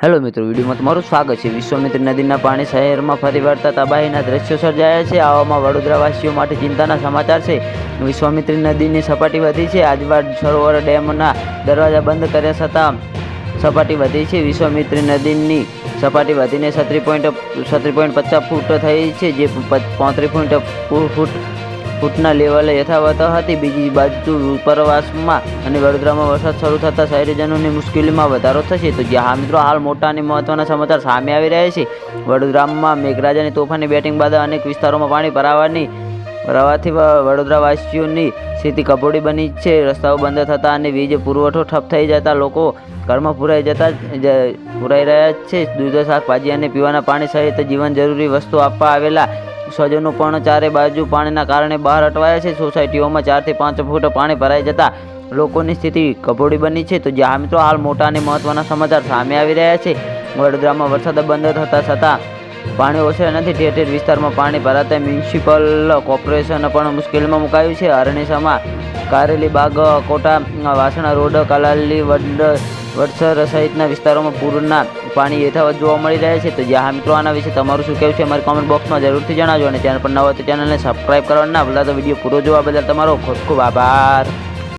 Hello મિત્રો, વિડીયોમાં તમારું સ્વાગત છે। વિશ્વામિત્રી નદીના પાણી શહેરમાં ફરી વળતા તબાહીના દ્રશ્યો સર્જાયા છે। આવામાં વડોદરાવાસીઓ માટે ચિંતાના સમાચાર છે। વિશ્વામિત્રી નદીની સપાટી વધી છે। આજવાડ સરોવર ડેમના દરવાજા બંધ કર્યા છતાં સપાટી વધી છે। વિશ્વામિત્રી નદીની સપાટી વધીને 36.50 ફૂટ થઈ છે, જે 35 ફૂટના લેવલે યથાવત હતી। બીજી બાજુ ઉપરવાસમાં અને વડોદરામાં વરસાદ શરૂ થતાં શહેરીજનોની મુશ્કેલીમાં વધારો થશે। તો જ્યાં મિત્રો હાલ મોટા અને મહત્વના સમાચાર સામે આવી રહ્યા છે। વડોદરામાં મેઘરાજાની તોફાની બેટિંગ બાદ અનેક વિસ્તારોમાં પાણી ભરાવાથી વડોદરાવાસીઓની સ્થિતિ કફોડી બની છે। રસ્તાઓ બંધ થતા અને વીજ પુરવઠો ઠપ થઈ જતા લોકો ઘરમાં પુરાઈ રહ્યા છે। દૂધ, શાકભાજી અને પીવાના પાણી સહિત જીવન જરૂરી વસ્તુઓ આપવા આવેલા સ્વજનો પણ ચારે બાજુ પાણીના કારણે બહાર અટવાયા છે। સોસાયટીઓમાં 4 થી 5 ફૂટ પાણી ભરાઈ જતા લોકોની સ્થિતિ કફોડી બની છે। તો જ્યાં મિત્રો હાલ મોટા અને મહત્વના સમાચાર સામે આવી રહ્યા છે। વડોદરામાં વરસાદ બંધ થતા છતાં પાણી ઓછા નથી। ઠેર ઠેર વિસ્તારમાં પાણી ભરાતા મ્યુનિસિપલ કોર્પોરેશન પણ મુશ્કેલીમાં મુકાયું છે। અરણેસામાં કારેલી બાગ, કોટા, વાસણા રોડ, કલાલી, વડસર સહિતના વિસ્તારોમાં પૂરના પાણી યથાવત જોવા મળી રહ્યા છે। તો જ્યાં મિત્રો આના વિશે તમારું શું કહેવું છે, અમારી કોમેન્ટ બોક્સમાં જરૂરથી જણાવજો। અને ચેનલ પર નવા તો ચેનલને સબસ્ક્રાઈબ કરવાના ના ભૂલતા। તો વિડીયો પૂરો જોવા બદલ તમારો ખૂબ ખૂબ આભાર।